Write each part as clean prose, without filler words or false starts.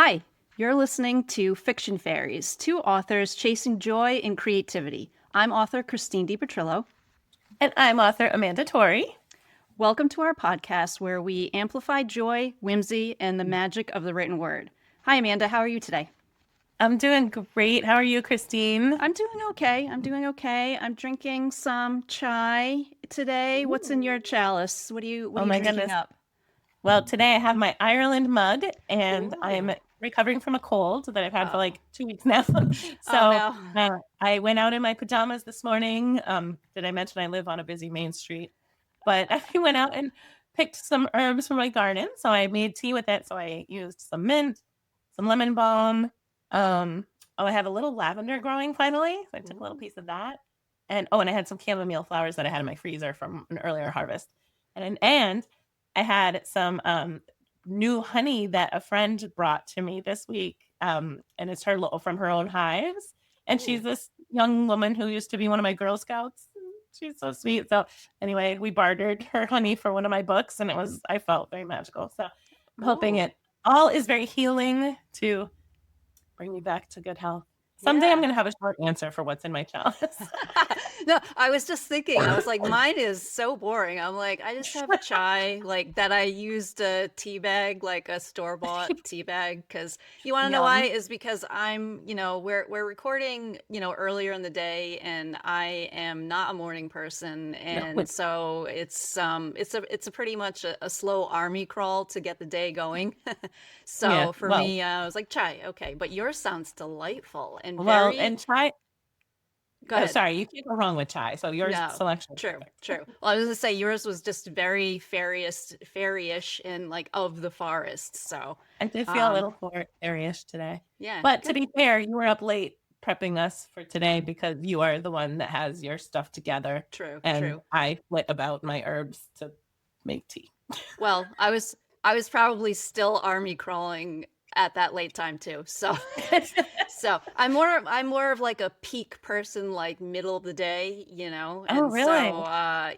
Hi, you're listening to Fiction Faeries, two authors chasing joy and creativity. I'm author Christine DePetrillo. And I'm author Amanda Torrey. Welcome to our podcast where we amplify joy, whimsy, and the magic of the written word. Hi, Amanda. How are you today? I'm doing great. How are you, Christine? I'm doing okay. I'm drinking some chai today. What's in your chalice? What are you Oh my drinking goodness. up? Well, today I have my Ireland mug and Ooh. I'm recovering from a cold that I've had for like 2 weeks now. Oh, no. I went out in my pajamas this morning. Did I mention I live on a busy main street? But I went out and picked some herbs from my garden. So I made tea with it. So I used some mint, some lemon balm. I have a little lavender growing finally. So I took a little piece of that. And I had some chamomile flowers that I had in my freezer from an earlier harvest. And I had some new honey that a friend brought to me this week. And it's from her own hives. And she's this young woman who used to be one of my Girl Scouts. She's so sweet. So anyway, we bartered her honey for one of my books, and I felt very magical. So I'm hoping it all is very healing to bring me back to good health. Someday I'm going to have a short answer for what's in my chalice. No, I was just thinking, I was like, mine is so boring. I'm like, I just have a chai, like that I used a tea bag, like a store-bought tea bag. Because you want to know why? Is because we're recording, earlier in the day, and I am not a morning person, and so it's a pretty much a slow army crawl to get the day going. So for me, I was like, chai, okay, but yours sounds delightful and and chai. Go ahead. Sorry, you can't go wrong with chai. So yours selection. True. Well, I was gonna say yours was just very fairyish and like of the forest. So I did feel a little fairyish today. Yeah. But to be fair, you were up late prepping us for today because you are the one that has your stuff together. True. I went about my herbs to make tea. Well, I was probably still army crawling at that late time too. So I'm more of like a peak person, like middle of the day, And Oh, really? So I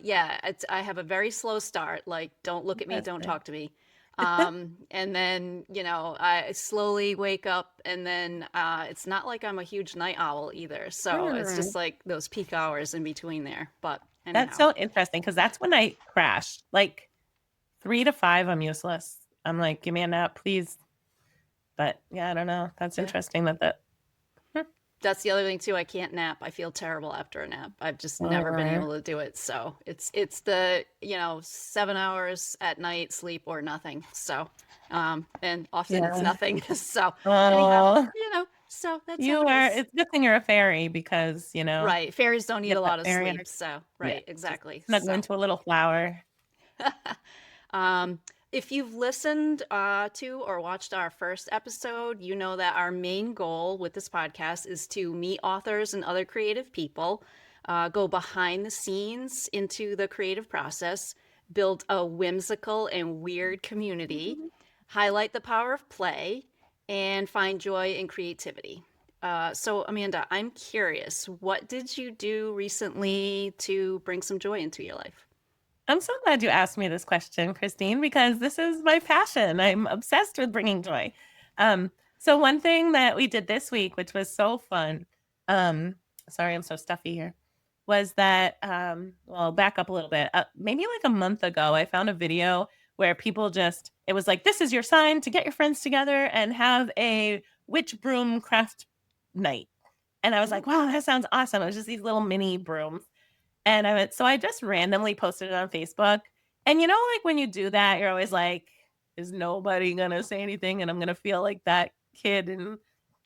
have a very slow start. Like, don't look at me, don't talk to me. And then, I slowly wake up, and then it's not like I'm a huge night owl either. So it's just like those peak hours in between there. But anyhow. That's so interesting because that's when I crash. Like 3 to 5, I'm useless. I'm like, give me a nap, please. But yeah, I don't know. That's interesting that. That's the other thing too. I can't nap. I feel terrible after a nap. I've just never been able to do it. So it's the 7 hours at night sleep or nothing. So and often it's nothing. So anyhow, so that's it's a good thing you're a fairy because right. Fairies don't need a lot of sleep. So right, exactly. Snuggle into a little flower. If you've listened to or watched our first episode, you know that our main goal with this podcast is to meet authors and other creative people, go behind the scenes into the creative process, build a whimsical and weird community, highlight the power of play, and find joy in creativity. So, Amanda, I'm curious, what did you do recently to bring some joy into your life? I'm so glad you asked me this question, Christine, because this is my passion. I'm obsessed with bringing joy. So one thing that we did this week, which was so fun, sorry, I'm so stuffy here, was that, back up a little bit. Maybe like a month ago, I found a video where it was like, this is your sign to get your friends together and have a witch broom craft night. And I was like, wow, that sounds awesome. It was just these little mini brooms. And I just randomly posted it on Facebook. And like when you do that, you're always like, is nobody going to say anything? And I'm going to feel like that kid in,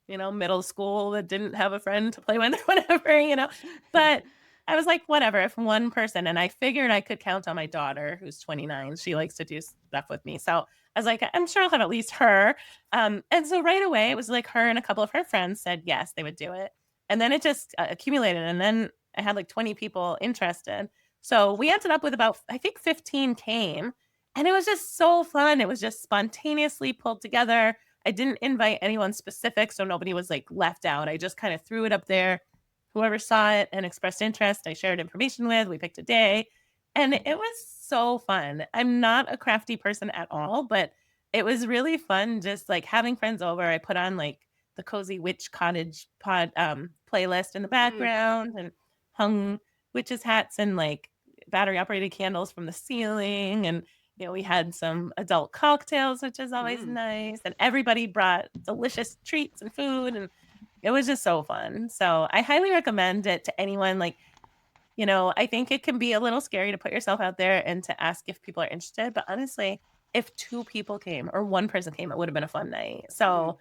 middle school that didn't have a friend to play with or whatever, But I was like, whatever, if one person, and I figured I could count on my daughter, who's 29. She likes to do stuff with me. So I was like, I'm sure I'll have at least her. And so right away, it was like her and a couple of her friends said, yes, they would do it. And then it just accumulated. And then I had like 20 people interested. So we ended up with about, I think 15 came, and it was just so fun. It was just spontaneously pulled together. I didn't invite anyone specific, so nobody was like left out. I just kind of threw it up there. Whoever saw it and expressed interest, I shared information with. We picked a day, and it was so fun. I'm not a crafty person at all, but it was really fun just like having friends over. I put on like the Cozy Witch Cottage playlist in the Mm, background and hung witches' hats and like battery operated candles from the ceiling. And, we had some adult cocktails, which is always mm, nice. And everybody brought delicious treats and food. And it was just so fun. So I highly recommend it to anyone. Like, I think it can be a little scary to put yourself out there and to ask if people are interested. But honestly, if two people came or one person came, it would have been a fun night. mm. So,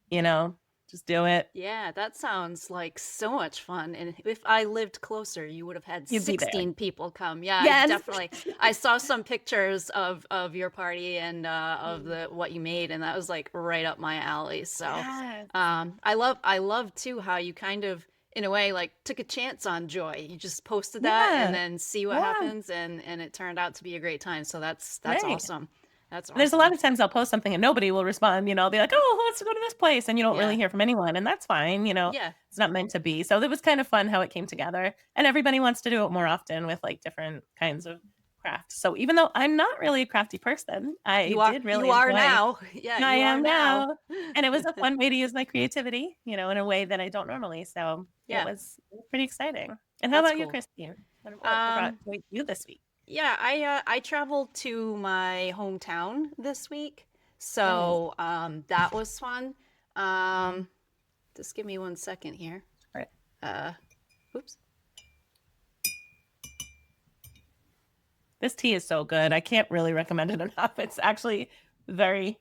you know, just do it. Yeah, that sounds like so much fun. And if I lived closer, you would have had You'd be there. 16 people come. Yeah, I Yes. definitely. I saw some pictures of your party and of the what you made, and that was like right up my alley. So, Yes. I love too how you kind of in a way like took a chance on Joy. You just posted that and Yeah. then see what Yeah. happens, and it turned out to be a great time. So that's Right. awesome. That's There's a lot awesome. of times I'll post something and nobody will respond. I'll be like, oh, who wants to go to this place? And you don't really Yeah, hear from anyone. And that's fine. yeah, It's not meant to be. So it was kind of fun how it came together. And everybody wants to do it more often with like different kinds of crafts. So even though I'm not really a crafty person, I you are did you really are enjoy. now. Yeah, I you are am now. now. And it was a fun way to use my creativity, in a way that I don't normally. So it Yeah, was pretty exciting. And how that's about you, cool. Christine? What brought Um, you this week? yeah, I traveled to my hometown this week, Nice. so that was fun. Um, just give me 1 second here. All right. Uh, oops. This tea is so good. I can't really recommend it enough. It's actually very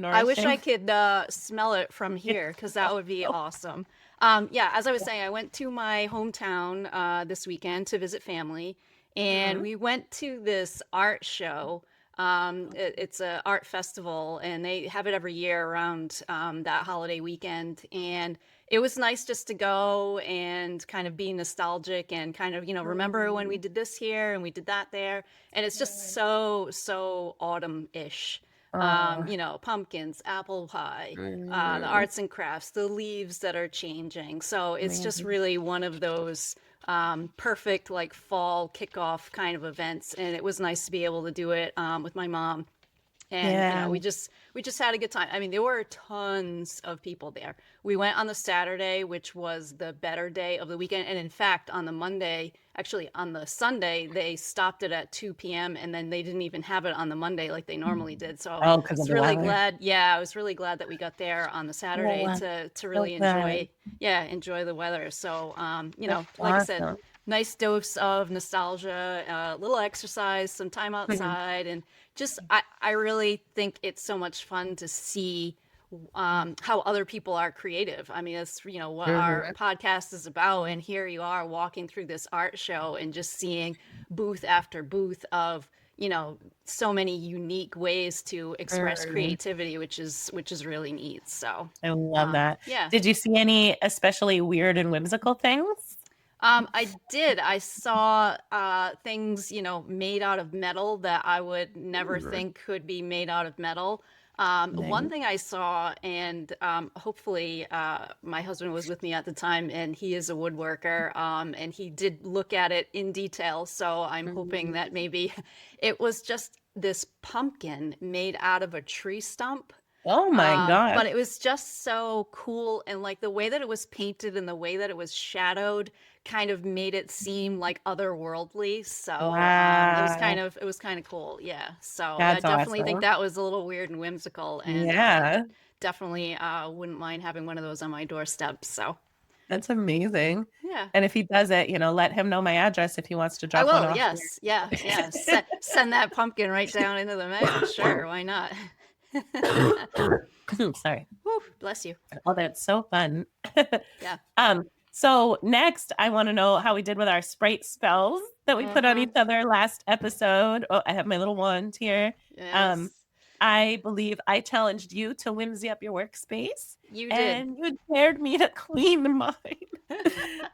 I wish I nourishing. could smell it from here because that would be Oh, awesome. Yeah, as I was saying, I went to my hometown this weekend to visit family, and mhm. we went to this art show. It's a art festival, and they have it every year around that holiday weekend. And it was nice just to go and kind of be nostalgic and kind of, remember when we Mhm. did this here and we did that there. And it's just so autumn-ish. Oh, Pumpkins, apple pie, the mm, arts and crafts, the leaves that are changing. So it's just amazing. really one of those perfect like fall kickoff kind of events. And it was nice to be able to do it with my mom, and Yeah. we just had a good time. I mean, there were tons of people there. We went on the Saturday, which was the better day of the weekend, and in fact on the Monday, actually on the Sunday, they stopped it at 2 p.m. and then they didn't even have it on the Monday like they normally did. So I Oh, because of was the really weather. glad. Yeah, I was really glad that we got there on the Saturday Oh, to so really good. enjoy the weather. So That's like I said, awesome. nice dose of nostalgia, a little exercise, some time Mhm. outside, and just I really think it's so much fun to see how other people are creative. I mean, that's what our Mhm. podcast is about, and here you are walking through this art show and just seeing booth after booth of so many unique ways to express Mhm. creativity, which is really neat. So I love that. yeah. Did you see any especially weird and whimsical things? I did. I saw things, made out of metal that I would never Ooh, think could be made out of metal. One nice. thing I saw, and hopefully my husband was with me at the time, and he is a woodworker, and he did look at it in detail. So I'm hoping Mhm. that maybe it was just this pumpkin made out of a tree stump. Oh my gosh. But it was just so cool, and like the way that it was painted and the way that it was shadowed kind of made it seem like otherworldly. So Wow. it was kind of cool. Yeah. So I That's definitely think awesome. that was a little weird and whimsical, and Yeah. definitely wouldn't mind having one of those on my doorstep. So That's amazing. yeah, And if he does it, let him know my address if he wants to I drop one will. off Yes. Yeah. Yeah. Send that pumpkin right down into the mail. here. Sure. Why not? Sorry. Whew, bless you. Oh, that's so fun. Yeah. So next I want to know how we did with our sprite spells that we put on Mm-hmm. each other last episode. Oh, I have my little wand here. Um, Yes. I believe I challenged you to whimsy up your workspace, You did. and you dared me to clean mine,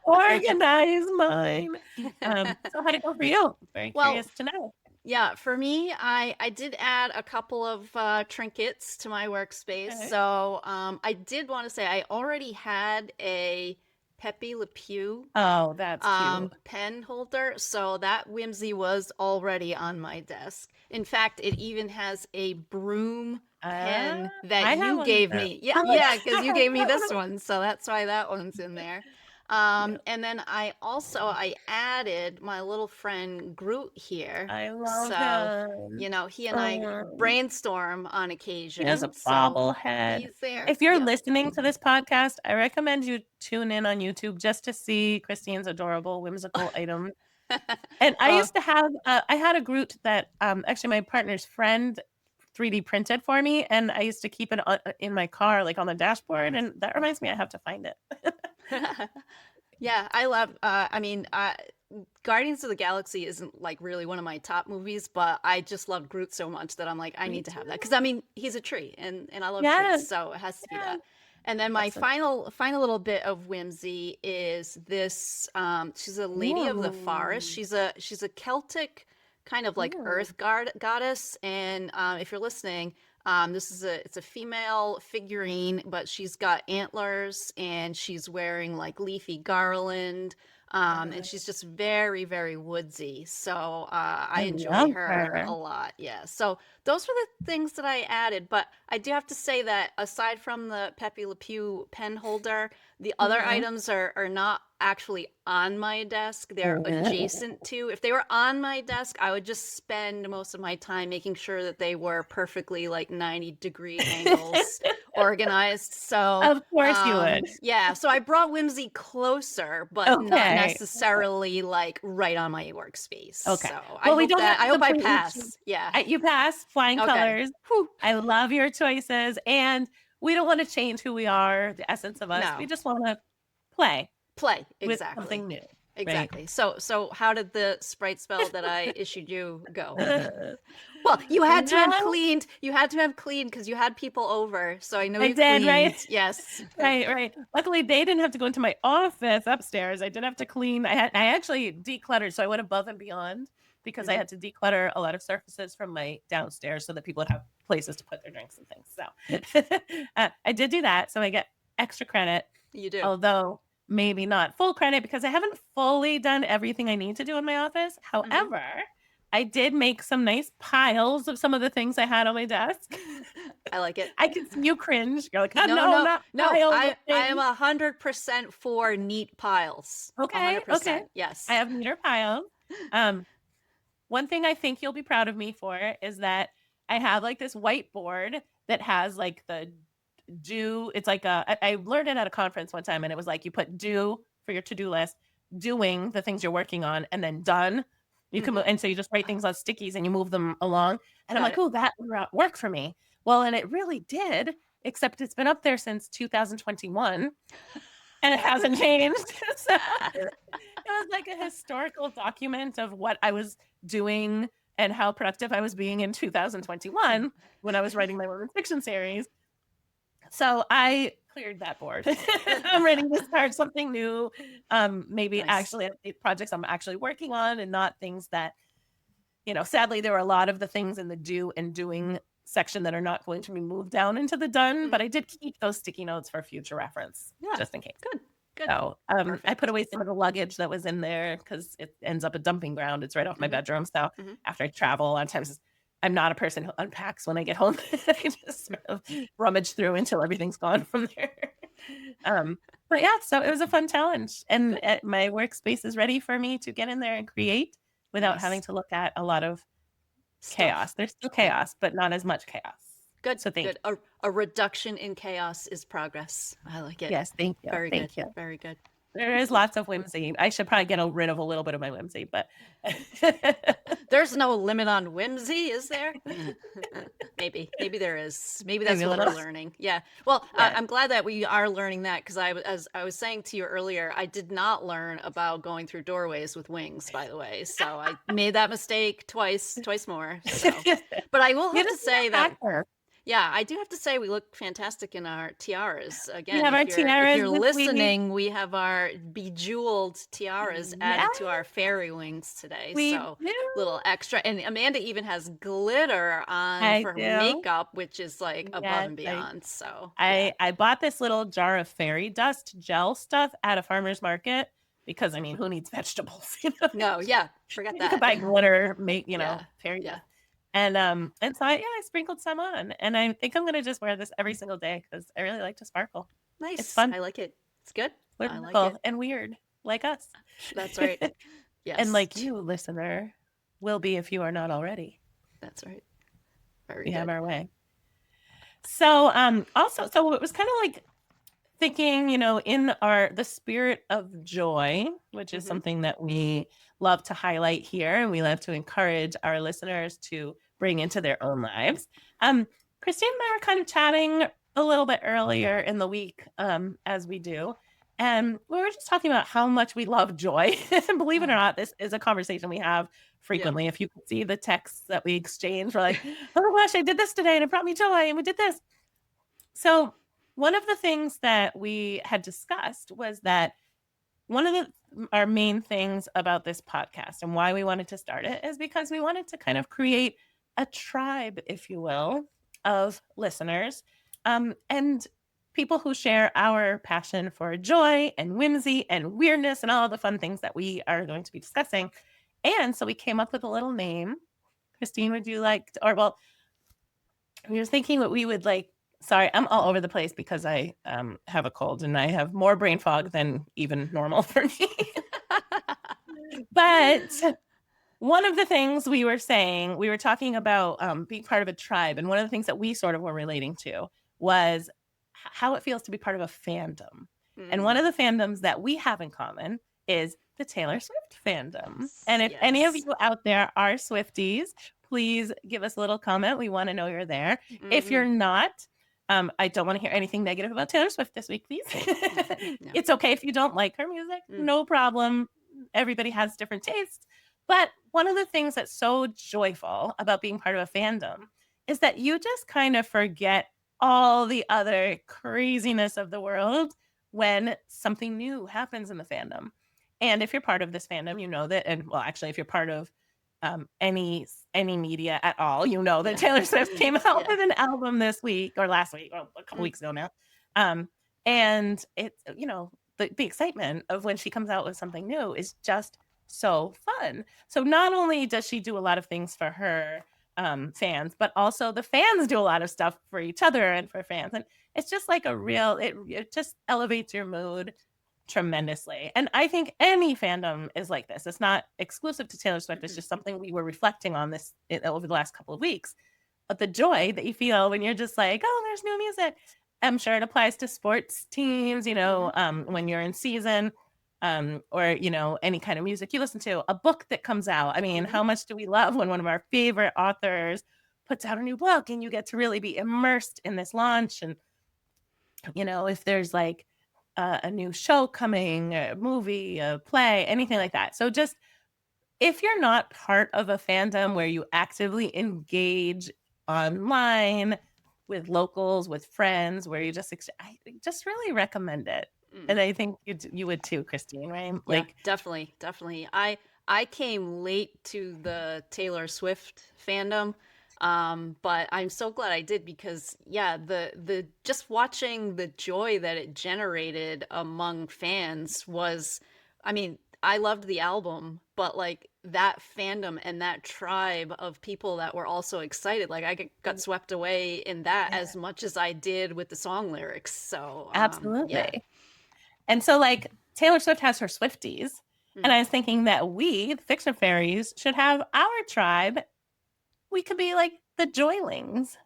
organize mine. So how'd it go for you? Very Well, curious to know. yeah, for me, I did add a couple of trinkets to my workspace. Okay. So I did want to say I already had a Pepe Le Pew Oh, that's cute. pen holder, so that whimsy was already on my desk. In fact, it even has a broom pen that I have you one of gave those. me. Yeah, Oh, yeah, because you gave me this one, so that's why that one's in there. yeah. And then I added my little friend Groot here. I love So, him. he and I Oh, brainstorm on he has a occasion. So bobblehead. he's there. If you're Yep. listening to this podcast, I recommend you tune in on YouTube just to see Christine's adorable, whimsical item. And I Oh, used to have, I had a Groot that actually my partner's friend 3D printed for me, and I used to keep it in my car, like on the dashboard. And that reminds me, I have to find it. yeah, I love. Guardians of the Galaxy isn't like really one of my top movies, but I just love Groot so much that I'm like, I Me need to have that too. because he's a tree, and I love trees, Yes, so it has to be yes. that. And then my That's so final little bit of whimsy is this. She's a lady of the forest. Ooh. She's a Celtic kind of like Ooh. earth goddess, and if you're listening, it's a female figurine, but she's got antlers and she's wearing like leafy garland. And Uh, she's just very, very woodsy. So I I enjoy love her her. a lot. Yeah. So those were the things that I added. But I do have to say that aside from the Pepe Le Pew pen holder, the other Mhm. items are not actually on my desk. They're Mhm. adjacent to. If they were on my desk, I would just spend most of my time making sure that they were perfectly like 90-degree angles organized. So, Of course you would. yeah, so I brought whimsy closer, but not Okay. necessarily like right on my workspace. Okay. So Well, we don't have I to hope I completely change. pass. Yeah. You pass flying Okay. colors. Whew. I love your choices, and we don't want to change who we are, the essence of us. We No. just want to play Play. with Exactly. something new, right? Exactly. So how did the sprite spell that I issued you go? Well, you had to have Well, cleaned. You had to have cleaned because you had people over. So I know I you did, right? cleaned. Yes. Right, right. Luckily, they didn't have to go into my office upstairs. I did have to clean. I actually decluttered, so I went above and beyond because I Mhm. had to declutter a lot of surfaces from my downstairs so that people would have places to put their drinks and things. So I did do that, so I get extra credit, You do. although maybe not full credit because I haven't fully done everything I need to do in my office. Hmm. However, I did make some nice piles of some of the things I had on my desk. I like it. I can see you cringe. You're like, oh, No, no, no, not no. piles of I am things. 100% for neat piles. Okay, okay. 100%. I Yes. have meter piles. Um, One thing I think you'll be proud of me for is that I have like this whiteboard that has like the do. It's like I learned it at a conference one time, and it was like you put do for your to-do list, doing the things you're working on, and then done. You can Hmm. and so you just write things on stickies and you move them along. And I'm Got like, it. oh, that worked for me. Well, and it really did, except it's been up there since 2021 and it hasn't changed. So it was like a historical document of what I was doing and how productive I was being in 2021 when I was writing my women's fiction series. So I cleared that board. I'm ready to start something new. Maybe Nice. actually projects I'm actually working on and not things that, sadly there are a lot of the things in the do and doing section that are not going to be moved down into the done, but Mhm. I did keep those sticky notes for future reference Yeah. just in case. Good. Good. So I put Perfect. away some of the luggage that was in there because it ends up a dumping ground. It's right off my Hmm. bedroom. So Hmm. after I travel, a lot of times I'm not a person who unpacks when I get home. I just sort of rummage through until everything's gone from there. Um, but yeah, so it was a fun challenge. And Good. my workspace is ready for me to get in there and create without having Nice to look at a lot of stuff. chaos. There's still chaos, but not as much chaos. Good. So thank Good. you. A reduction in chaos is progress. I like it. Yes, thank you. Very good. Thank you. Very good. There is lots of whimsy. I should probably get rid of a little bit of my whimsy, but There's no limit on whimsy, is there? Maybe there is. Maybe that's maybe a what little. we're learning. Yeah. Well, Yeah. I'm glad that we are learning that because as I was saying to you earlier, I did not learn about going through doorways with wings. By the way, so I made that mistake twice more. So, but I will You have to just need say a that. hacker. Yeah, I do have to say we look fantastic in our tiaras. We Again, have our if tiaras you're this week. listening, we have our bejeweled tiaras Yeah, added to our fairy wings today. we So do. little extra, and Amanda even has glitter on I for her do. makeup, which is like above Yes, and I, beyond. So yeah. I I bought this little jar of fairy dust gel stuff at a farmer's market because I mean, who needs vegetables? No, yeah, forget You could that. buy glitter, make Yeah, fairy yeah. dust. And so I sprinkled some on, and I think I'm gonna just wear this every single day because I really like to sparkle. It's Nice. fun, I like it. It's good. I like whimsical, it. and weird, like us. That's right. And Yes. like you, listener, will be if you are not already. That's right. Very We have good. our way. So also, so it was kind of like thinking, in the spirit of joy, which is something that we love to highlight here, and we love to encourage our listeners to bring into their own lives. Christine and I were kind of chatting a little bit earlier in the week, as we do, and we were just talking about how much we love joy. And believe it or not, this is a conversation we have frequently. If you could see the texts that we exchange, we're like, oh my gosh, I did this today and it brought me joy, and we did this. So one of the things that we had discussed was that one of our main things about this podcast and why we wanted to start it is because we wanted to kind of create a tribe, if you will, of listeners, and people who share our passion for joy and whimsy and weirdness and all the fun things that we are going to be discussing. And so we came up with a little name. Christine, would you like to, or well, we were thinking what we would like. Sorry, I'm all over the place because I have a cold and I have more brain fog than even normal for me. But one of the things we were saying, we were talking about being part of a tribe. And one of the things that we sort of were relating to was how it feels to be part of a fandom. And one of the fandoms that we have in common is the Taylor Swift fandom. And if any of you out there are Swifties, please give us a little comment. We want to know you're there. If you're not, I don't want to hear anything negative about Taylor Swift this week, please. No. It's okay if you don't like her music. No problem. Everybody has different tastes. But one of the things that's so joyful about being part of a fandom is that you just kind of forget all the other craziness of the world when something new happens in the fandom. And if you're part of this fandom, you know that, and well, actually, if you're part of any media at all, you know that Taylor Swift came out with an album this week or last week or a couple weeks ago now. And it's, the excitement of when she comes out with something new is just so fun. So not only does she do a lot of things for her fans, but also the fans do a lot of stuff for each other and for fans. And it's just like it just elevates your mood tremendously. And I think any fandom is like this. It's not exclusive to Taylor Swift. It's just something we were reflecting on this over the last couple of weeks. But the joy that you feel when you're just like, oh, there's new music. I'm sure it applies to sports teams, when you're in season, or, any kind of music you listen to, a book that comes out. I mean, how much do we love when one of our favorite authors puts out a new book and you get to really be immersed in this launch? And, if there's like a new show coming, a movie, a play, anything like that. So just if you're not part of a fandom where you actively engage online with locals, with friends, where you I just really recommend it. And I think you would too, Christine, right? Yeah, definitely. I came late to the Taylor Swift fandom, but I'm so glad I did because the just watching the joy that it generated among fans was, I mean, I loved the album, but like that fandom and that tribe of people that were also excited, like I got swept away in that as much as I did with the song lyrics. So absolutely. And so like Taylor Swift has her Swifties. And I was thinking that we, the Fiction Fairies, should have our tribe. We could be like the Joylings.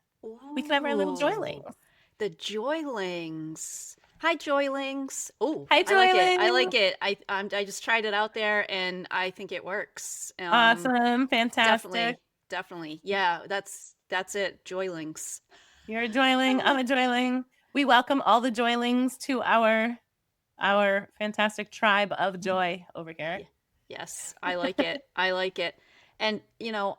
We could have our little Joylings. The Joylings. Hi, Joylings. Oh, hi, Joylings. I like it. I just tried it out there, and I think it works. Awesome, fantastic. Definitely. Yeah, that's it. Joylings. You're a Joyling. I'm a Joyling. We welcome all the Joylings to our fantastic tribe of joy over here. Yes, I like it. I like it. And,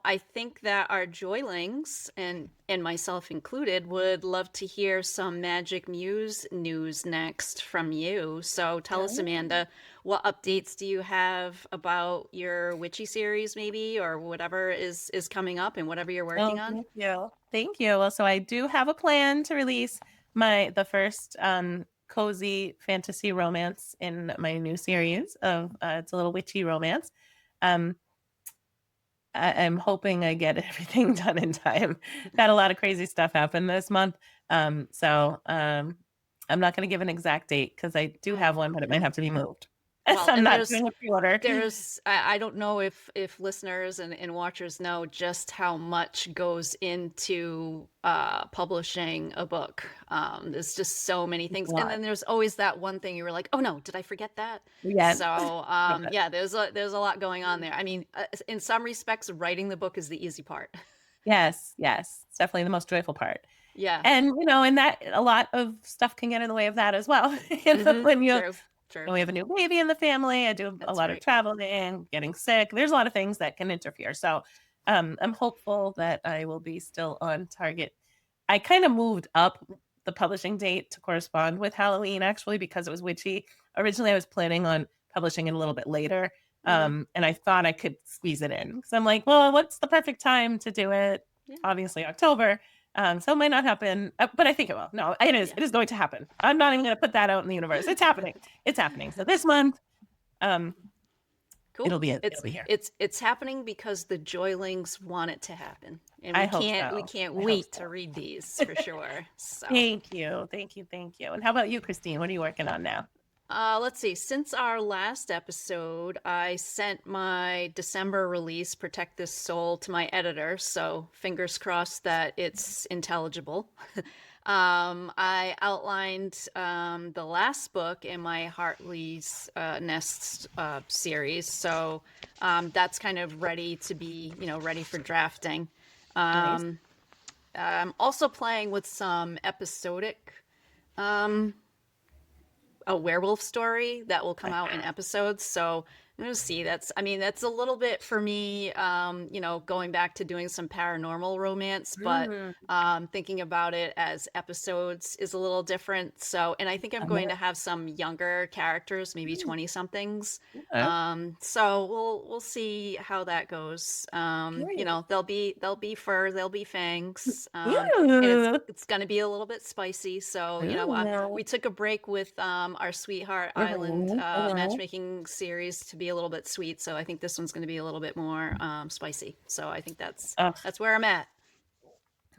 I think that our Joylings, and myself included, would love to hear some Magic Muse news next from you. So tell us, Amanda, what updates do you have about your witchy series, maybe, or whatever is coming up and whatever you're working on? Thank you. Well, so I do have a plan to release the first cozy fantasy romance in my new series of it's a little witchy romance. I'm hoping I get everything done in time. Got a lot of crazy stuff happen this month. I'm not going to give an exact date because I do have one, but it might have to be moved. Well, I'm and not doing a pre-order. I don't know if listeners and watchers know just how much goes into publishing a book. There's just so many things, and then there's always that one thing you were like, oh no, did I forget that? Yeah. So yeah, there's a lot going on there. I mean, in some respects, writing the book is the easy part. Yes, it's definitely the most joyful part. Yeah. And and that a lot of stuff can get in the way of that as well. When True. we have a new baby in the family, I do a lot of traveling, getting sick. There's a lot of things that can interfere. So I'm hopeful that I will be still on target. I kind of moved up the publishing date to correspond with Halloween, actually, because it was witchy. Originally, I was planning on publishing it a little bit later. And I thought I could squeeze it in. So I'm like, well, what's the perfect time to do it? Yeah. Obviously, October. So it might not happen, but I think it will. No, it is. It is going to happen. I'm not even going to put that out in the universe. It's happening. It's happening. So this month, cool. It'll be here. It's happening because the Joylings want it to happen, and we can't wait to read these for sure. So thank you. And how about you, Christine? What are you working on now? Let's see. Since our last episode, I sent my December release, Protect This Soul, to my editor, so fingers crossed that it's intelligible. I outlined the last book in my Hartley's Nests series, so that's kind of ready to be, ready for drafting. Nice. I'm also playing with some episodic a werewolf story that will come out in episodes. So I'm gonna see. That's a little bit for me, going back to doing some paranormal romance, but thinking about it as episodes is a little different. So, and I think I'm going to have some younger characters, maybe 20 somethings. So we'll see how that goes. There'll be fur, there'll be fangs, and it's gonna be a little bit spicy. So we took a break with our Sweetheart Island matchmaking series to be a little bit sweet, so I think this one's going to be a little bit more spicy. So I think that's where I'm at.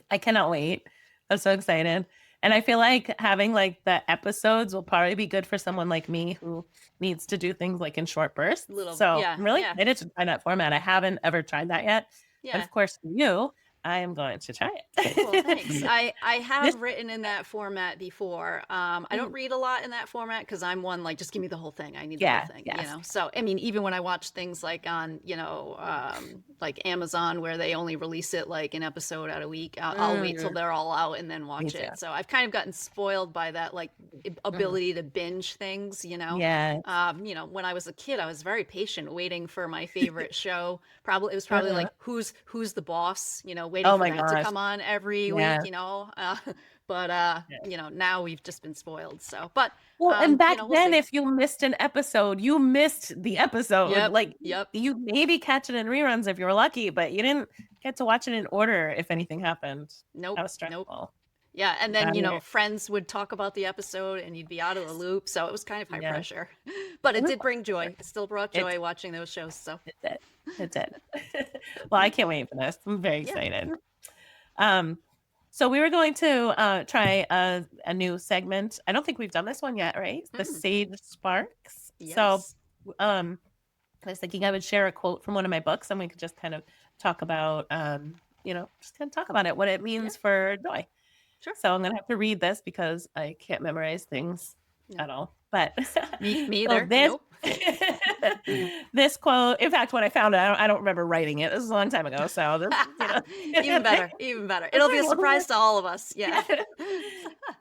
I cannot wait. I'm so excited. And I feel like having like the episodes will probably be good for someone like me who needs to do things like in short bursts. I'm really excited to try that format. I haven't ever tried that yet. Yeah. And of course, you, I am going to try it. Well, thanks. I have written in that format before. I don't read a lot in that format because I'm one like, just give me the whole thing. I need the whole thing. Yes. So I mean, even when I watch things like on like Amazon where they only release it like an episode out a week, I'll wait till they're all out and then watch it. So I've kind of gotten spoiled by that like ability to binge things. Yeah. When I was a kid, I was very patient waiting for my favorite show. It was probably like Who's the Boss? Waiting for that to come on every week, but now we've just been spoiled. So, but and back then, if you missed an episode, you missed the episode. You maybe catch it in reruns if you were lucky, but you didn't get to watch it in order if anything happened. Nope. That was stressful. Yeah, and then friends would talk about the episode, and you'd be out of the loop. So it was kind of high pressure, but it did bring joy. It still brought joy watching those shows. So it did. Well, I can't wait for this. I'm very excited. So we were going to try a new segment. I don't think we've done this one yet, right? The Sage Sparks. Yes. So I was thinking I would share a quote from one of my books, and we could just kind of talk about, what it means for joy. Sure. So I'm going to have to read this because I can't memorize things at all. But me either. This quote, in fact, when I found it, I don't remember writing it. This was a long time ago. So this, even better. It'll be a surprise to all of us. Yeah.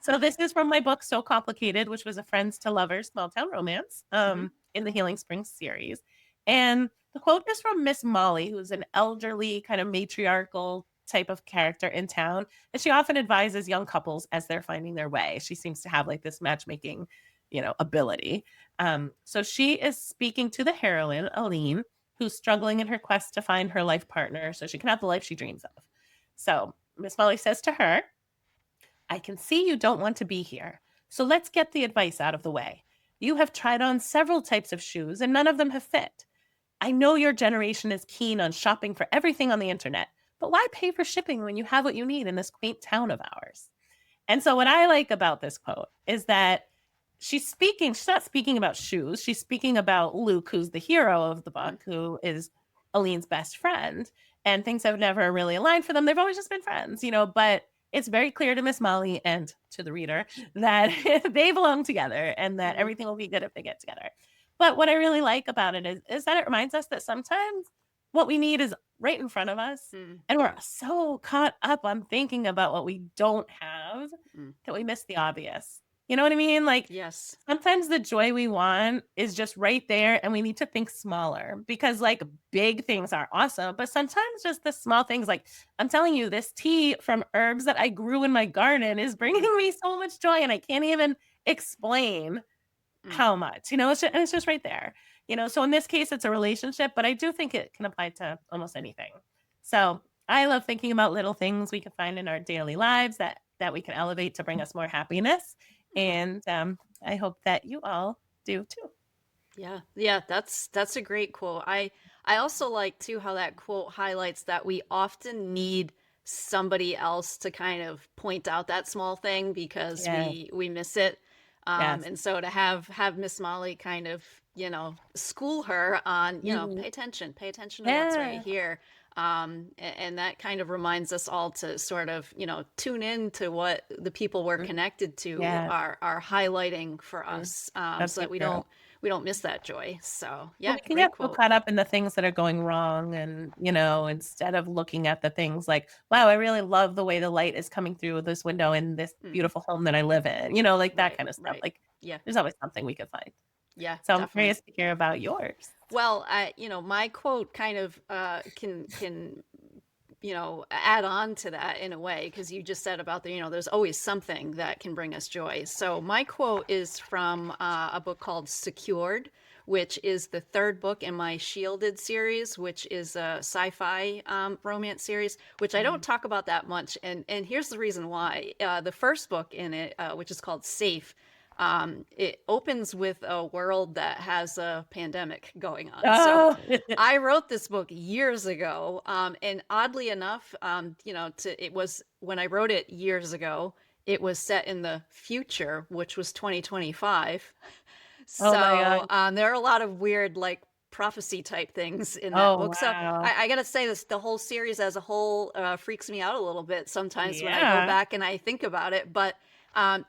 So this is from my book, So Complicated, which was a Friends to Lovers small town romance in the Healing Springs series. And the quote is from Miss Molly, who's an elderly kind of matriarchal type of character in town. And she often advises young couples as they're finding their way. She seems to have like this matchmaking, ability. So she is speaking to the heroine, Aline, who's struggling in her quest to find her life partner so she can have the life she dreams of. So Miss Molly says to her, I can see you don't want to be here. So let's get the advice out of the way. You have tried on several types of shoes and none of them have fit. I know your generation is keen on shopping for everything on the internet, but why pay for shipping when you have what you need in this quaint town of ours? And so what I like about this quote is that she's not speaking about shoes. She's speaking about Luke, who's the hero of the book, who is Aline's best friend. And things have never really aligned for them. They've always just been friends, but it's very clear to Miss Molly and to the reader that they belong together and that everything will be good if they get together. But what I really like about it is that it reminds us that sometimes what we need is right in front of us. And we're so caught up on thinking about what we don't have that we miss the obvious. You know what I mean? Like, Yes. sometimes the joy we want is just right there, and we need to think smaller because, like, big things are awesome, but sometimes just the small things, like, I'm telling you, this tea from herbs that I grew in my garden is bringing me so much joy, and I can't even explain how much, it's just right there. So in this case, it's a relationship, but I do think it can apply to almost anything. So I love thinking about little things we can find in our daily lives that we can elevate to bring us more happiness. And I hope that you all do too. Yeah, that's a great quote. I also like too how that quote highlights that we often need somebody else to kind of point out that small thing because Yeah. we miss it. Yes. And so to have Miss Molly kind of, school her on, Mhm. pay attention to what's right Yeah. here. And that kind of reminds us all to sort of, tune in to what the people we're connected to Yeah. are highlighting for Mhm. us, That's so so that we true. don't miss that joy. So Well, yeah, we can great get so quote. caught up in the things that are going wrong and, instead of looking at the things like, wow, I really love the way the light is coming through this window in this Mm, beautiful home that I live in, like that right, kind of stuff. right. Like, Yeah, there's always something we could find. yeah, So I'm definitely. curious to hear about yours. Well, my quote kind of can add on to that in a way, because you just said about there's always something that can bring us joy. So my quote is from a book called Secured, which is the third book in my Shielded series, which is a sci-fi romance series, which I don't talk about that much. And here's the reason why. The first book in it, which is called Safe, it opens with a world that has a pandemic going on. So Oh, I wrote this book years ago, and oddly enough, it was when I wrote it years ago, it was set in the future, which was 2025. oh my God. So there are a lot of weird, like, prophecy type things in that Oh, book. So wow. I gotta say, the whole series as a whole freaks me out a little bit sometimes when I go Yeah. back and I think about it. But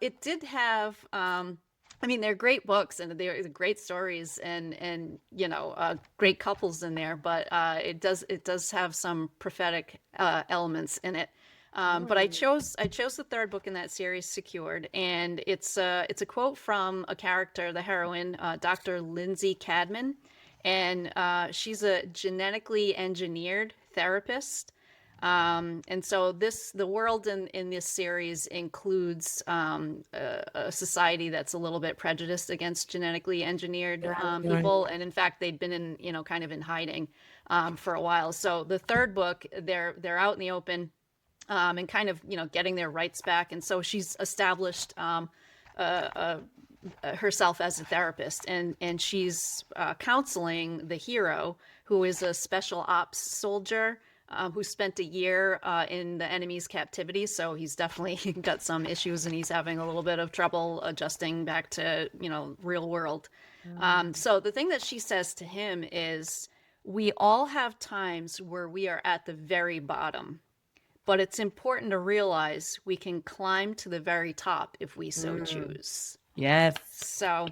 it did have. I mean, they're great books and they're great stories and great couples in there. But it does have some prophetic elements in it. But I Mm. chose the third book in that series, Secured, and it's a quote from a character, the heroine, Dr. Lindsay Cadman, and she's a genetically engineered therapist. And so the world in this series includes a society that's a little bit prejudiced against genetically engineered Right. people, and in fact, they'd been in kind of in hiding for a while. So the third book, they're out in the open, and kind of getting their rights back, and so she's established herself as a therapist, and she's counseling the hero, who is a special ops soldier who spent a year in the enemy's captivity. So he's definitely got some issues, and he's having a little bit of trouble adjusting back to real world. Mm. So the thing that she says to him is, we all have times where we are at the very bottom, but it's important to realize we can climb to the very top if we so Mm. choose. Yes. So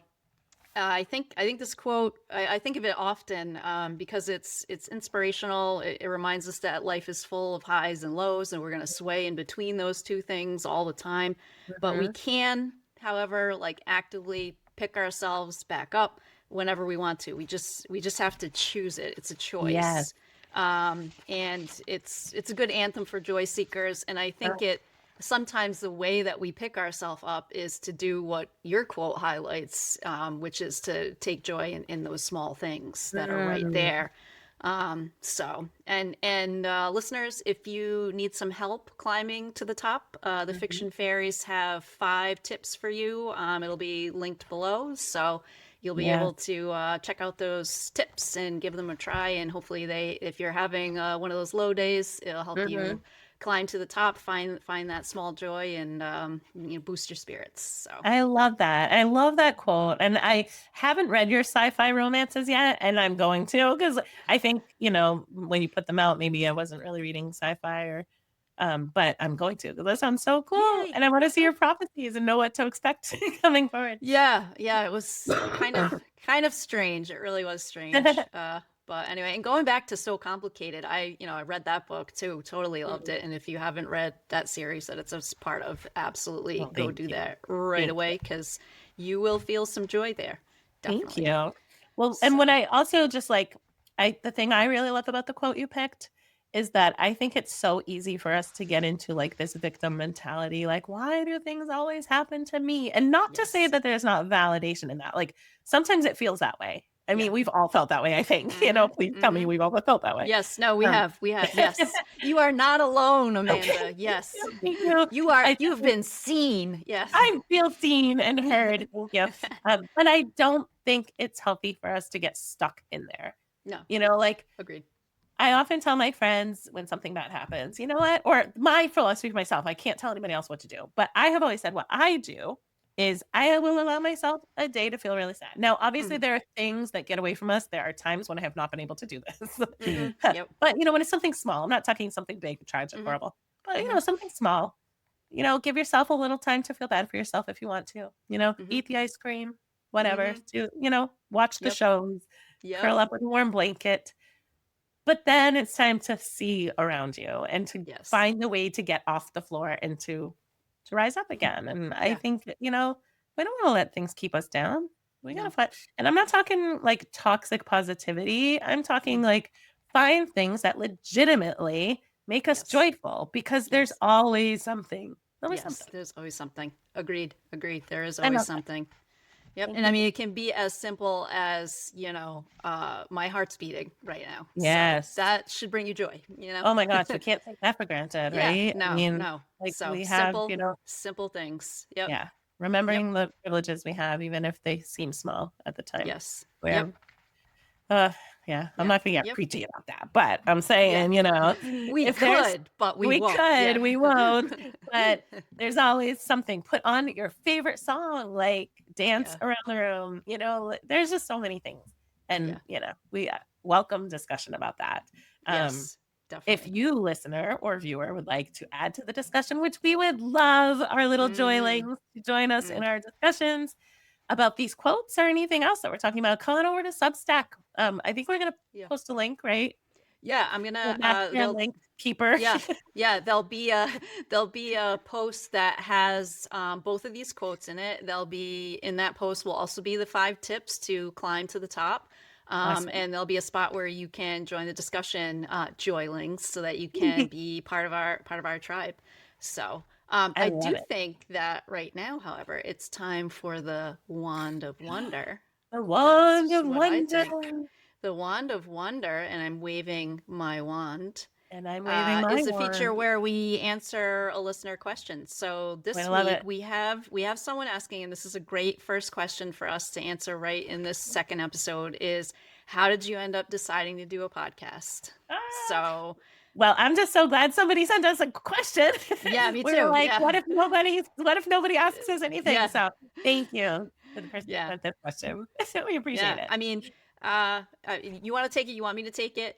I think this quote, I think of it often because it's inspirational. It reminds us that life is full of highs and lows, and we're going to sway in between those two things all the time. But we Mhm. can, however, like, actively pick ourselves back up whenever we want to. We just have to choose it. It's a Yes. choice. And it's a good anthem for joy seekers. And I think it sometimes the way that we pick ourselves up is to do what your quote highlights, which is to take joy in those small things that are right Mm. there. And listeners, if you need some help climbing to the top, the Mhm. Fiction Fairies have 5 tips for you. It'll be linked below. So you'll be Yeah. able to check out those tips and give them a try. And hopefully, if you're having one of those low days, it'll help you Hmm. climb to the top, find that small joy, and boost your spirits. So I love that. I love that quote. And I haven't read your sci-fi romances yet, and I'm going to because I think, when you put them out, maybe I wasn't really reading sci-fi or but I'm going to because that sounds so cool. yay! And I want to see Yep. your prophecies and know what to expect coming forward. Yeah, it was kind of strange. It really was strange. But anyway, and going back to So Complicated, I read that book too. Totally loved Mhm. it. And if you haven't read that series that it's a part of, absolutely Well, go thank do you. that right Thank you. away because you will feel some joy there. Thank Definitely. you. Well, and So, when I also just like the thing I really love about the quote you picked is that I think it's so easy for us to get into like this victim mentality, like, why do things always happen to me? And not to say yes. that there's not validation in that. Like sometimes it feels that way. I Yeah. mean, we've all felt that way, I think. Please tell me Mm-hmm. we've all felt that way. Yes, no, we Um have. We have. Yes. You are not alone, Amanda. Yes. Thank you. You I you've been seen. Yes. I feel seen and heard. Thank you. But I don't think it's healthy for us to get stuck in there. No, Like agreed. I often tell my friends when something bad happens, you know what? Or my philosophy for myself, I can't tell anybody else what to do. But I have always said what I do is I will allow myself a day to feel really sad. Now, obviously, Mm-hmm. there are things that get away from us. There are times when I have not been able to do this. Mm-hmm. Yep. But, when it's something small, I'm not talking something big, tragic, Mm-hmm. horrible, but, Mm-hmm. something small, give yourself a little time to feel bad for yourself if you want to, Mm-hmm. eat the ice cream, whatever, Mm-hmm. watch the Yep. shows, Yep. curl up with a warm blanket. But then it's time to see around you and to Yes. find a way to get off the floor and to rise up again. And I Yeah. think, we don't want to let things keep us down. We got to No. find, and I'm not talking like toxic positivity. I'm talking Mm. like find things that legitimately make us Yes. joyful because there's Yes. always something. Always Yes. something. There's always something. Agreed. Agreed. There is I always love that. something. Yep. Thank And I you. mean, it can be as simple as, my heart's beating right now. So Yes. that should bring you joy, Oh my gosh, we can't take that for granted, Yeah. right? I No, mean, no. like So we have, simple, simple things. Yep. yeah, Yep. remembering the privileges we have, even if they seem small at the time. Yes. Yep. Where, yeah, I'm Yeah. not gonna get Yep. preachy about that, but I'm Yeah. saying, We if there's, could, but we we won't. could, Yeah. we won't, but there's always something. Put on your favorite song, like dance Yeah. around the room. There's just so many things, and Yeah. we welcome discussion about that. Um, Yes. if Definitely. you, listener or viewer, would like to add to the discussion, which we would love our little Mm-hmm. joylings to join us in Mm. our discussions about these quotes or anything else that we're talking about, come on over to Substack. I think we're going to Yeah. post a link, right? Yeah. I'm The gonna. master They'll. link keeper. Yeah. Yeah. There'll be a post that has both of these quotes in it. There'll be in that post will also be the 5 tips to climb to the top. Awesome. And there'll be a spot where you can join the discussion, joylings, so that you can be part of our tribe. So I I love do it. think that right now, however, it's time for the wand of wonder. The wand That's of what I wonder. think. The wand of wonder, and I'm waving my wand, And I'm waving my is a feature wand. where we answer a listener question. So I this love week it. we have someone asking, and this is a great first question for us to answer right in this second episode, is how did you end up deciding to do a podcast? Ah. So Well, I'm just so glad somebody sent us a question. yeah, me We were too. like, Yeah. what if nobody asks us anything? Yeah. So thank you to the person who Yeah. sent this question. We appreciate Yeah. it. I mean, you want to take it? You want me to take it?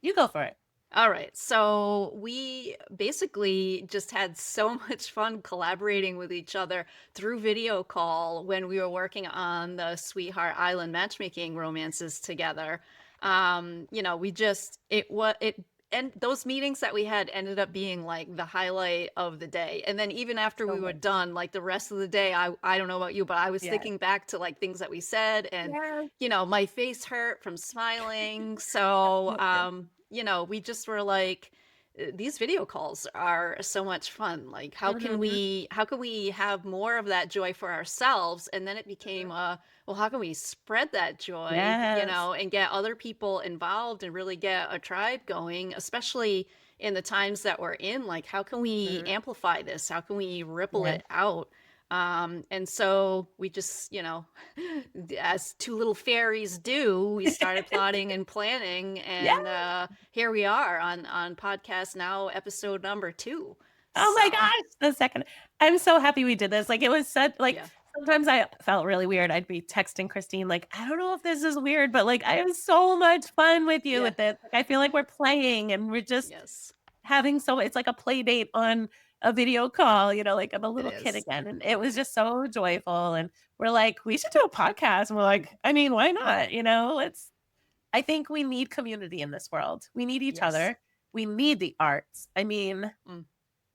You go for it. All right. So we basically just had so much fun collaborating with each other through video call when we were working on the Sweetheart Island matchmaking romances together. We just it and those meetings that we had ended up being like the highlight of the day. And then even after So we were much. like the rest of the day, I don't know about you, but I was Yes. thinking back to like things that we said, and Yes. my face hurt from smiling. So, we just were like, these video calls are so much fun. Like, how can Mhm. we have more of that joy for ourselves? And then it became, well, how can we spread that joy, Yes. and get other people involved and really get a tribe going, especially in the times that we're in? Like, how can we Mhm. amplify this? How can we ripple Yes. it out? And so we just, as two little fairies do, we started plotting and planning, Yeah. and here we are on podcast now, episode number 2. Oh my So gosh, the second. I'm so happy we did this. Like, it was such like yeah, sometimes I felt really weird. I'd be texting Christine like, I don't know if this is weird, but like I have so much fun with you yeah, with this. Like, I feel like we're playing and we're just yes, having it's like a play date on a video call, like I'm a it little kid is. again. And it was just so joyful. And we're like, we should do a podcast. And we're like, I mean, why not? I think we need community in this world. We need each Yes. other. We need the arts. I mean,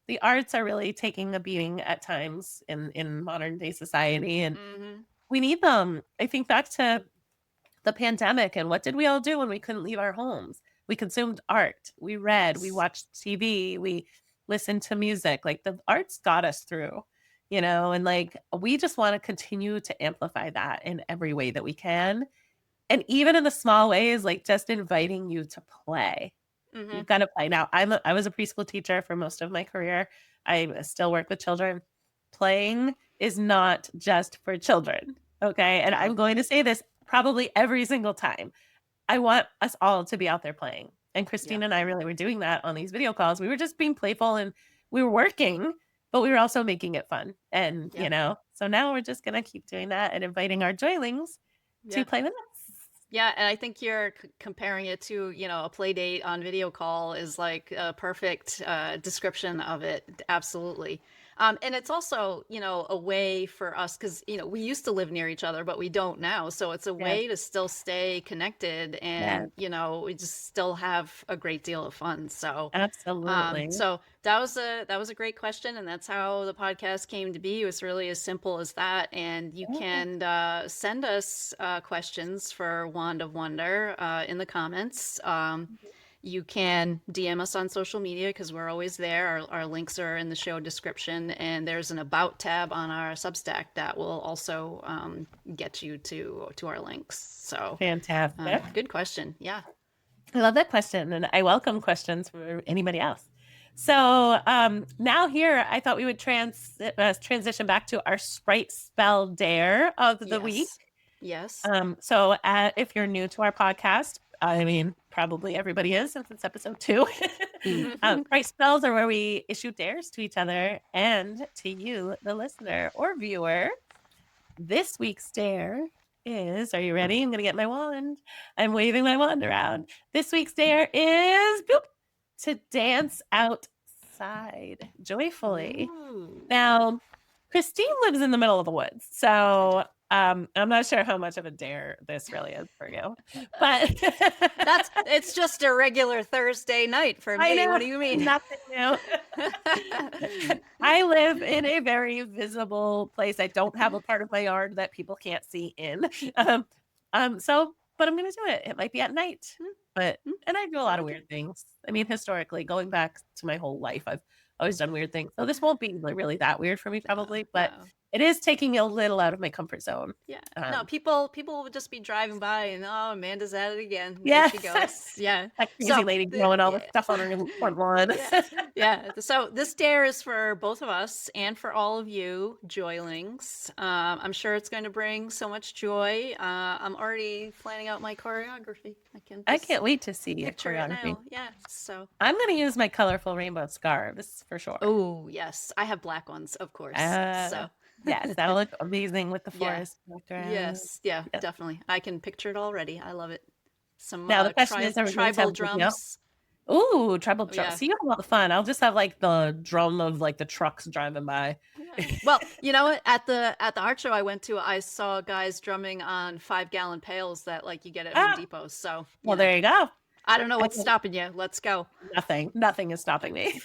the arts are really taking a beating at times in modern day society, and we need them. I think back to the pandemic, and what did we all do when we couldn't leave our homes? We consumed art. We read. We watched TV. We listened to music. Like, the arts got us through, and like we just want to continue to amplify that in every way that we can. And even in the small ways, like just inviting you to play. You've got to play. Now, I was a preschool teacher for most of my career. I still work with children. Playing is not just for children, okay? And I'm going to say this probably every single time. I want us all to be out there playing. And Christine and I really were doing that on these video calls. We were just being playful and we were working, but we were also making it fun. And, so now we're just going to keep doing that and inviting our joylings to play with us. Yeah, and I think you're comparing it to, a play date on video call is like a perfect description of it. Absolutely. And it's also, a way for us, because, we used to live near each other, but we don't now. So it's a way to still stay connected and, we just still have a great deal of fun. So absolutely. So that was a great question. And that's how the podcast came to be. It was really as simple as that. And you can send us questions for Wand of Wonder in the comments. You can DM us on social media because we're always there. Our links are in the show description, and there's an About tab on our Substack that will also get you to our links. So fantastic. Good question. Yeah. I love that question, and I welcome questions for anybody else. So now here, I thought we would transition back to our Sprite Spell Dare of the week. Yes. So if you're new to our podcast, I mean, probably everybody is since it's episode 2. Sprite spells are where we issue dares to each other and to you, the listener or viewer. This week's dare is, are you ready? I'm going to get my wand. I'm waving my wand around. This week's dare is to dance outside joyfully. Ooh. Now, Christine lives in the middle of the woods, so I'm not sure how much of a dare this really is for you, but it's just a regular Thursday night for me. I know, what do you mean? Nothing new. I live in a very visible place. I don't have a part of my yard that people can't see in. But I'm going to do it. It might be at night, and I do a lot of weird things. I mean, historically, going back to my whole life, I've always done weird things. So this won't be really that weird for me, probably, but it is taking me a little out of my comfort zone. Yeah. No, people will just be driving by and, oh, Amanda's at it again. Yeah. There she goes. Yeah. That crazy lady growing all the stuff on her front lawn. Yeah. So this dare is for both of us and for all of you joylings. I'm sure it's going to bring so much joy. I'm already planning out my choreography. I can't wait to see your choreography. Yeah. So I'm going to use my colorful rainbow scarves for sure. Oh, yes. I have black ones, of course. So yes, that'll look amazing with the forest. Yes, definitely. I can picture it already. I love it. Some now the question is, tribal drums. Ooh, tribal drums. So you have a lot of fun. I'll just have like the drum of like the trucks driving by. Yeah. Well, you know what? At the art show I went to, I saw guys drumming on 5-gallon pails that like you get at Home Depot. So there you go. I don't know what's stopping you. Let's go. Nothing is stopping me.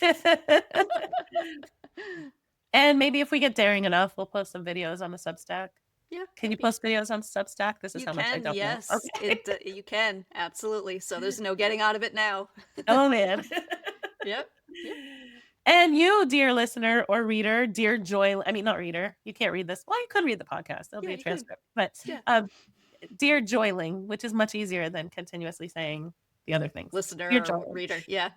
And maybe if we get daring enough, we'll post some videos on the Substack. Yeah. Can you post videos on Substack? This is you how much I don't yes, know. Okay. You can. Absolutely. So there's no getting out of it now. Oh, man. Yep. And you, dear listener or reader, dear joy, I mean, not reader, you can't read this. Well, you could read the podcast. There'll be a transcript. But dear joyling, which is much easier than continuously saying the other things. Listener You're or joining. reader. Yeah.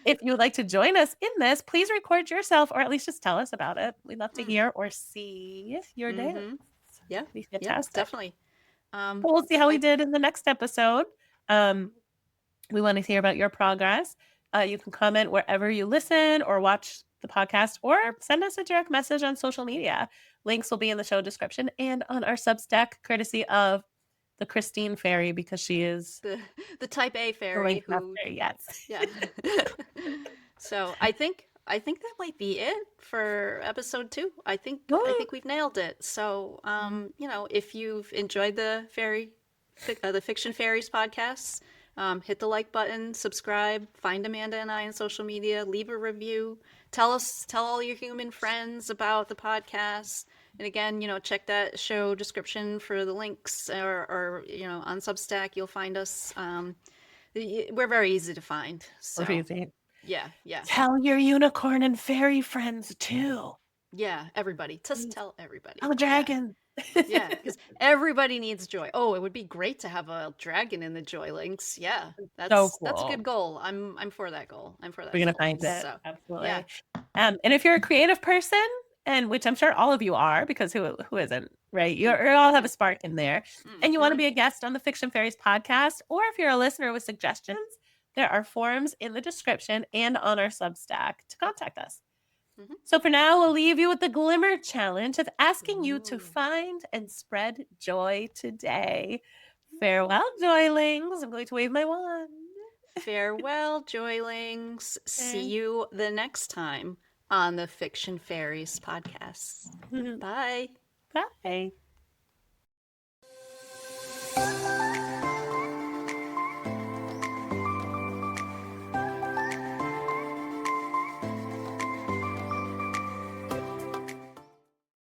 If you would like to join us in this, please record yourself or at least just tell us about it. We'd love to hear or see your dance. Yeah. It'd be Yeah, fantastic. definitely. But we'll see how we did in the next episode. We want to hear about your progress. You can comment wherever you listen or watch the podcast, or send us a direct message on social media. Links will be in the show description and on our Substack, courtesy of the Christine Fairy, because she is the type A fairy who, yes. Yeah. So I think that might be it for episode 2. I think we've nailed it. So you know, if you've enjoyed the Fiction Faeries podcast, hit the like button, subscribe, find Amanda and I on social media, leave a review, tell all your human friends about the podcast. And again, you know, check that show description for the links, or you know, on Substack you'll find us. We're very easy to find. So We're easy. Yeah. Tell your unicorn and fairy friends too. Yeah, everybody. Just tell everybody. Oh, dragon. Yeah, because everybody needs joy. Oh, it would be great to have a dragon in the joy links. Yeah, that's so cool. That's a good goal. I'm for that goal. We're gonna find it. So, absolutely. Yeah. And if you're a creative person, and which I'm sure all of you are, because who isn't, right? You all have a spark in there, and you want to be a guest on the Fiction Faeries podcast, or if you're a listener with suggestions, there are forums in the description and on our Substack to contact us. So for now, we'll leave you with the Glimmer Challenge of asking you to find and spread joy today. Farewell, Joylings. I'm going to wave my wand. Farewell, Joylings. See you the next time on the Fiction Faeries podcast. Bye. Bye.